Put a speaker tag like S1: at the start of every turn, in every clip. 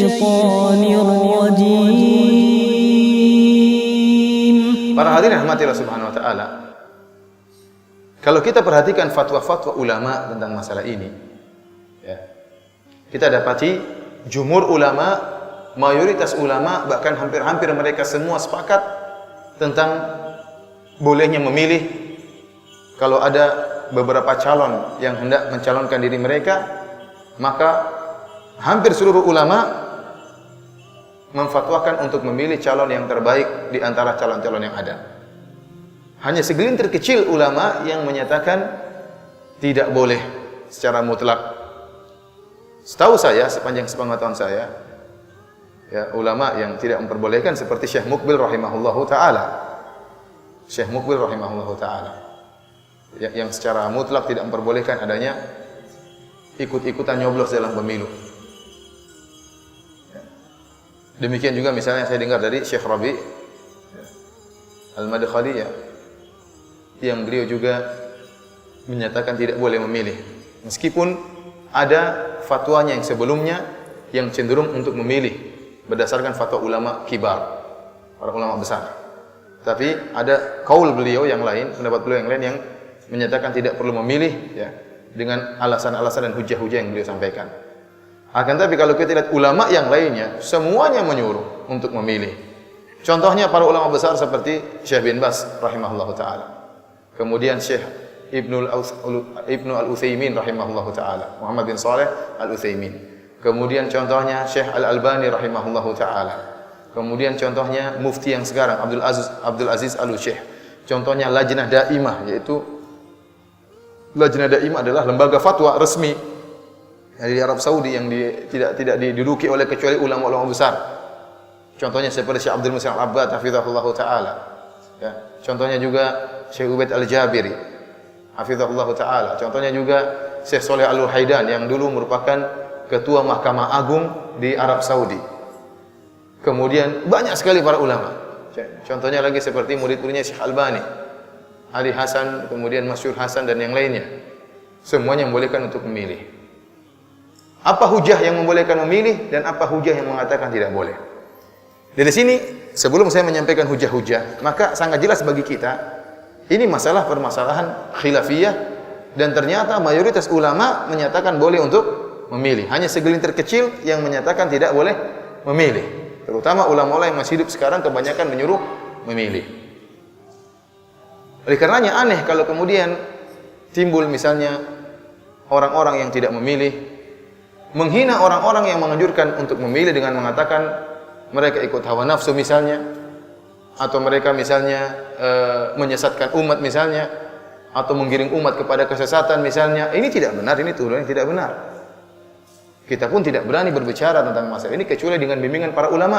S1: الشيطان الرجيم.
S2: Para hadirin rahmati Allah Subhanahu wa taala. Kalau kita perhatikan fatwa-fatwa ulama tentang masalah ini, ya, kita dapati jumhur ulama, mayoritas ulama, bahkan hampir-hampir mereka semua sepakat tentang bolehnya memilih kalau ada beberapa calon yang hendak mencalonkan diri mereka, maka hampir seluruh ulama memfatwakan untuk memilih calon yang terbaik di antara calon-calon yang ada. Hanya segelintir kecil ulama yang menyatakan tidak boleh secara mutlak. Setahu saya, sepanjang sepengetahuan saya, ya, ulama yang tidak memperbolehkan seperti Syekh Muqbil rahimahullahu taala. Syekh Muqbil rahimahullahu taala. Yang secara mutlak tidak memperbolehkan adanya ikut-ikutan nyoblos dalam pemilu. Demikian juga misalnya saya dengar dari Syekh Rabi Al-Madkhali, ya, yang beliau juga menyatakan tidak boleh memilih. Meskipun ada fatwanya yang sebelumnya yang cenderung untuk memilih berdasarkan fatwa ulama kibar, para ulama besar. Tapi ada kaul beliau yang lain, pendapat beliau yang lain yang menyatakan tidak perlu memilih, ya, dengan alasan-alasan dan hujah-hujah yang beliau sampaikan. Akan tapi kalau kita lihat ulama yang lainnya, semuanya menyuruh untuk memilih. Contohnya para ulama besar seperti Syekh bin Baz rahimahullahu taala. Kemudian Syekh Ibnu Al-Utsaimin rahimahullahu taala, Muhammad bin Shalih Al-Utsaimin. Kemudian contohnya Syekh Al-Albani rahimahullahu taala. Kemudian contohnya mufti yang sekarang Abdul Aziz Al-Syekh. Contohnya Lajnah Daimah, yaitu Lajnah Daimah adalah lembaga fatwa resmi di Arab Saudi yang tidak diduduki oleh kecuali ulama-ulama besar. Contohnya seperti Syekh Abdul Muhsin Al-Abbad hafizahullahu taala. Ya, contohnya juga Syekh Ubaid Al-Jabiri hafizahullahu taala. Contohnya juga Syekh Shalih Al-Luhaidan yang dulu merupakan ketua Mahkamah Agung di Arab Saudi. Kemudian banyak sekali para ulama. Contohnya lagi seperti murid-muridnya Syekh Albani, Ali Hasan, kemudian Masyhur Hasan dan yang lainnya. Semuanya membolehkan untuk memilih. Apa hujah yang membolehkan memilih dan apa hujah yang mengatakan tidak boleh? Dari sini, sebelum saya menyampaikan hujah-hujah, maka sangat jelas bagi kita, ini masalah permasalahan khilafiyah dan ternyata mayoritas ulama menyatakan boleh untuk memilih. Hanya segelintir kecil yang menyatakan tidak boleh memilih. Terutama ulama-ulama yang masih hidup sekarang kebanyakan menyuruh memilih. Oleh karenanya aneh kalau kemudian timbul misalnya orang-orang yang tidak memilih, menghina orang-orang yang menganjurkan untuk memilih dengan mengatakan mereka ikut hawa nafsu misalnya, atau mereka misalnya menyesatkan umat misalnya, atau menggiring umat kepada kesesatan misalnya. Ini tidak benar, ini tuduhan yang tidak benar. Kita pun tidak berani berbicara tentang masalah ini kecuali dengan bimbingan para ulama.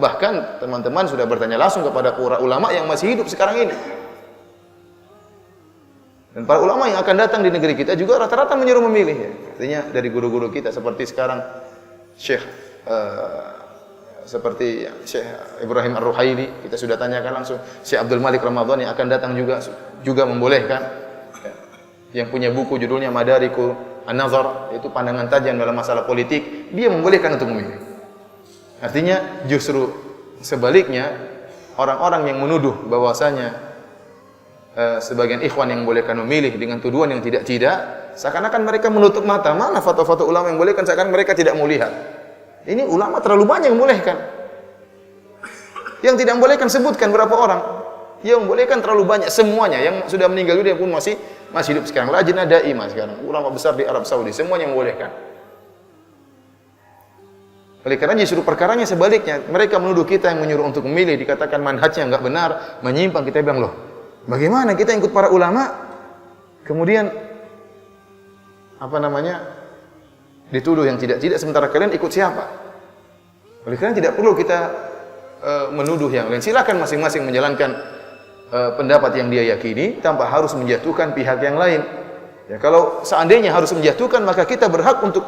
S2: Bahkan teman-teman sudah bertanya langsung kepada para ulama yang masih hidup sekarang ini. Dan para ulama yang akan datang di negeri kita juga rata-rata menyuruh memilih, ya. Artinya dari guru-guru kita seperti sekarang seperti Syekh Ibrahim Ar-Ruhaili, kita sudah tanyakan langsung. Syekh Abdul Malik Ramadhan yang akan datang juga membolehkan. Yang punya buku judulnya Madariku An-Nazar, itu pandangan tajam dalam masalah politik, dia membolehkan untuk memilih. Artinya justru sebaliknya, orang-orang yang menuduh bahwasanya sebagian ikhwan yang membolehkan memilih dengan tuduhan yang tidak, seakan-akan mereka menutup mata. Mana fatwa-fatwa ulama yang membolehkan, seakan mereka tidak mau lihat. Ini ulama terlalu banyak yang membolehkan. Yang tidak membolehkan sebutkan berapa orang. Yang membolehkan terlalu banyak, semuanya. Yang sudah meninggal dunia pun masih hidup sekarang. Lajnah Daimah sekarang, ulama besar di Arab Saudi, semuanya membolehkan. Oleh karena justru perkaranya sebaliknya, mereka menuduh kita yang menyuruh untuk memilih, dikatakan manhajnya enggak benar, menyimpang. Kita bilang, loh, bagaimana kita ikut para ulama, kemudian dituduh yang tidak, sementara kalian ikut siapa? Oleh karena tidak perlu kita menuduh yang lain. Silakan masing-masing menjalankan pendapat yang dia yakini tanpa harus menjatuhkan pihak yang lain. Ya, kalau seandainya harus menjatuhkan, maka kita berhak untuk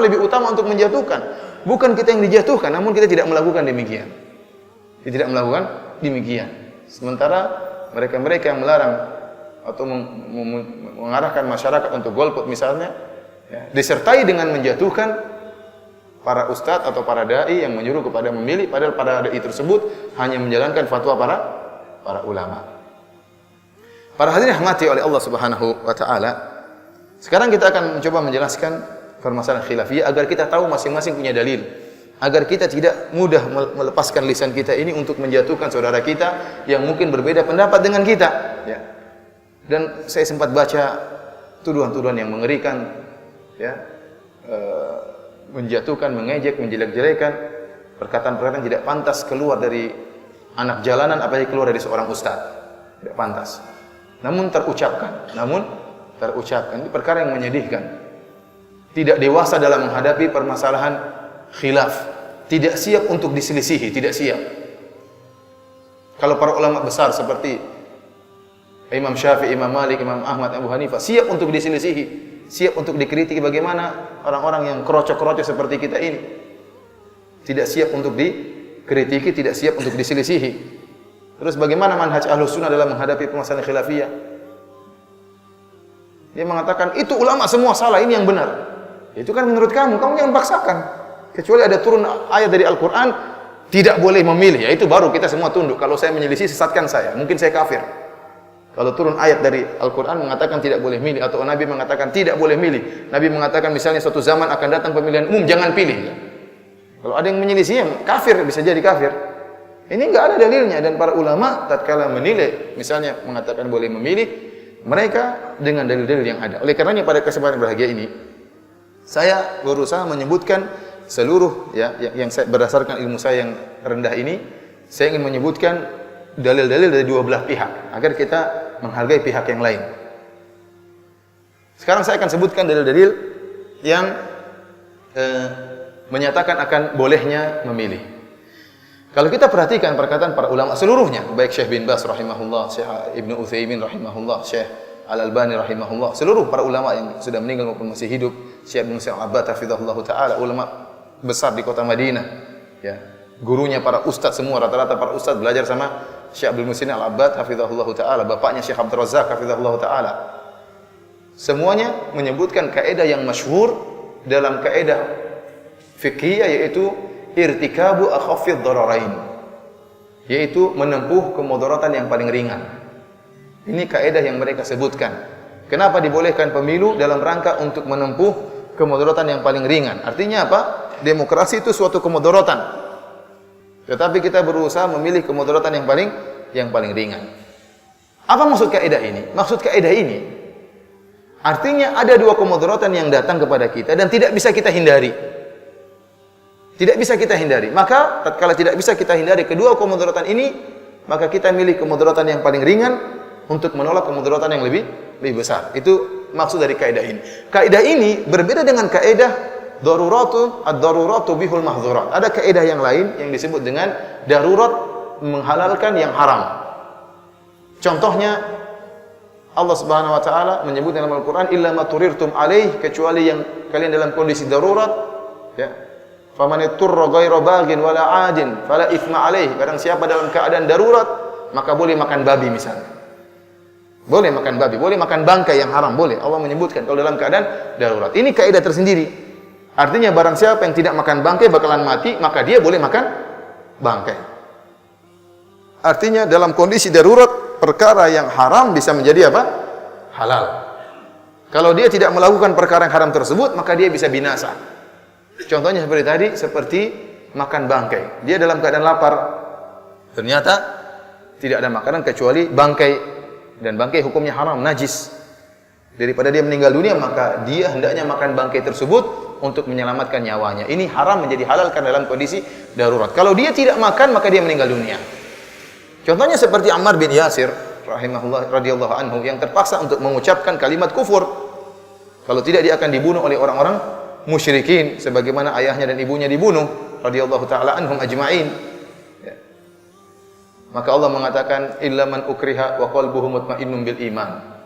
S2: lebih utama untuk menjatuhkan. Bukan kita yang dijatuhkan, namun kita tidak melakukan demikian. Kita tidak melakukan demikian. Sementara mereka-mereka yang melarang atau mengarahkan masyarakat untuk golput misalnya, ya, disertai dengan menjatuhkan para ustadz atau para dai yang menyuruh kepada memilih, padahal para dai tersebut hanya menjalankan fatwa para ulama. Para hadirin rahmati oleh Allah Subhanahu wa taala. Sekarang kita akan mencoba menjelaskan permasalahan khilafiyah agar kita tahu masing-masing punya dalil. Agar kita tidak mudah melepaskan lisan kita ini untuk menjatuhkan saudara kita yang mungkin berbeda pendapat dengan kita, ya. Dan saya sempat baca tuduhan-tuduhan yang mengerikan, ya. Menjatuhkan, mengejek, menjelek-jelekan, perkataan-perkataan tidak pantas keluar dari anak jalanan, apalagi keluar dari seorang ustaz. Tidak pantas. Namun terucapkan. Ini perkara yang menyedihkan. Tidak dewasa dalam menghadapi permasalahan khilaf. Tidak siap untuk diselisihi, tidak siap. Kalau para ulama besar seperti Imam Syafi'i, Imam Malik, Imam Ahmad, Abu Hanifah siap untuk diselisihi. Siap untuk dikritik. Bagaimana orang-orang yang kerocok-kerocok seperti kita ini? Tidak siap untuk dikritiki, tidak siap untuk diselisihi. Terus bagaimana manhaj Ahlus Sunnah dalam menghadapi permasalahan khilafiyah? Dia mengatakan, itu ulama semua salah, ini yang benar. Itu kan menurut kamu jangan paksakan. Kecuali ada turun ayat dari Al-Quran, tidak boleh memilih. Ya itu baru kita semua tunduk. Kalau saya menyelisih, sesatkan saya. Mungkin saya kafir. Kalau turun ayat dari Al-Quran mengatakan tidak boleh milih, atau Nabi mengatakan tidak boleh milih. Nabi mengatakan misalnya suatu zaman akan datang pemilihan umum, jangan pilih. Kalau ada yang menyelisihnya, kafir, bisa jadi kafir. Ini enggak ada dalilnya. Dan para ulama tatkala menilai, misalnya mengatakan boleh memilih, mereka dengan dalil-dalil yang ada. Oleh karenanya pada kesempatan berbahagia ini, saya berusaha menyebutkan seluruh yang saya berdasarkan ilmu saya yang rendah ini, saya ingin menyebutkan dalil-dalil dari dua belah pihak agar kita menghargai pihak yang lain. Sekarang saya akan sebutkan dalil-dalil yang menyatakan akan bolehnya memilih. Kalau kita perhatikan perkataan para ulama seluruhnya, baik Syekh bin Baz rahimahullah, Syekh Ibnu Utsaimin rahimahullah, Syekh Al-Albani rahimahullah, seluruh para ulama yang sudah meninggal maupun masih hidup, Syekh Ibnu Al-Abbad hafizahullah taala, ulama besar di kota Madinah, ya. Gurunya para ustaz semua, rata-rata para ustaz belajar sama Syekh Abdul Muhsin Al-Abbad hafizahullah taala, bapaknya Syekh Abdul Razak hafizahullah taala. Semuanya menyebutkan kaidah yang masyhur dalam kaidah fikih, yaitu irtikabu akhafid dararain, yaitu menempuh kemudaratan yang paling ringan. Ini kaidah yang mereka sebutkan. Kenapa dibolehkan pemilu? Dalam rangka untuk menempuh kemudaratan yang paling ringan. Artinya apa? Demokrasi itu suatu kemudaratan, tetapi kita berusaha memilih kemudaratan yang paling ringan. Apa maksud kaidah ini? Maksud kaidah ini artinya ada dua kemudaratan yang datang kepada kita dan tidak bisa kita hindari. Tidak bisa kita hindari. Maka tatkala tidak bisa kita hindari kedua kemudaratan ini, maka kita milih kemudaratan yang paling ringan untuk menolak kemudaratan yang lebih besar. Itu maksud dari kaidah ini. Kaidah ini berbeda dengan kaidah ad-daruratu bihul mahzurat. Ada kaidah yang lain yang disebut dengan darurat menghalalkan yang haram. Contohnya Allah Subhanahu wa taala menyebut dalam Al-Qur'an illa ma turirtum alaih, kecuali yang kalian dalam kondisi darurat, ya. Faman iturra ghairu baghin wala 'adin fala itsma alaih. Barang siapa dalam keadaan darurat, maka boleh makan babi misalnya. Boleh makan babi, boleh makan bangkai yang haram, boleh. Allah menyebutkan kalau dalam keadaan darurat. Ini kaidah tersendiri. Artinya barang siapa yang tidak makan bangkai bakalan mati, maka dia boleh makan bangkai. Artinya dalam kondisi darurat, perkara yang haram bisa menjadi apa? Halal. Kalau dia tidak melakukan perkara yang haram tersebut, maka dia bisa binasa. Contohnya seperti tadi, seperti makan bangkai. Dia dalam keadaan lapar, ternyata tidak ada makanan kecuali bangkai, dan bangkai hukumnya haram, najis. Daripada dia meninggal dunia, maka dia hendaknya makan bangkai tersebut untuk menyelamatkan nyawanya. Ini haram menjadi halal karena dalam kondisi darurat. Kalau dia tidak makan, maka dia meninggal dunia. Contohnya seperti Ammar bin Yasir rahimahullah radhiyallahu anhu yang terpaksa untuk mengucapkan kalimat kufur. Kalau tidak, dia akan dibunuh oleh orang-orang musyrikin sebagaimana ayahnya dan ibunya dibunuh radhiyallahu taala anhum ajma'in. Ya. Maka Allah mengatakan illa man ukriha wa qalbuhu mutmainnun bil iman.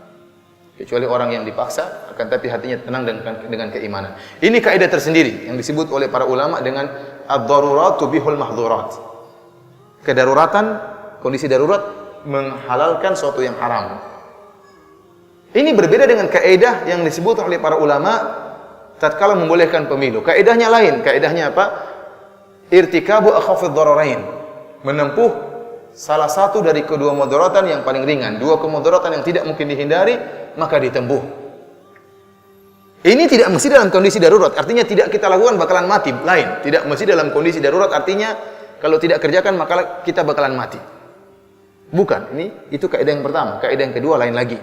S2: Kecuali orang yang dipaksa akan tapi hatinya tenang dengan keimanan. Ini kaidah tersendiri yang disebut oleh para ulama dengan ad-daruratu bihul mahdzurat. Kedaruratan, kondisi darurat menghalalkan sesuatu yang haram. Ini berbeda dengan kaidah yang disebut oleh para ulama tatkala membolehkan pemilu. Kaedahnya lain, kaedahnya apa? Irtikabu akhafidh dhararain. Menempuh salah satu dari kedua mudaratan yang paling ringan, dua kemudaratan yang tidak mungkin dihindari, maka ditempuh. Ini tidak mesti dalam kondisi darurat, artinya tidak kita lakukan bakalan mati. Lain, tidak mesti dalam kondisi darurat, artinya kalau tidak kerjakan maka kita bakalan mati. Bukan, itu kaidah yang pertama. Kaidah yang kedua lain lagi.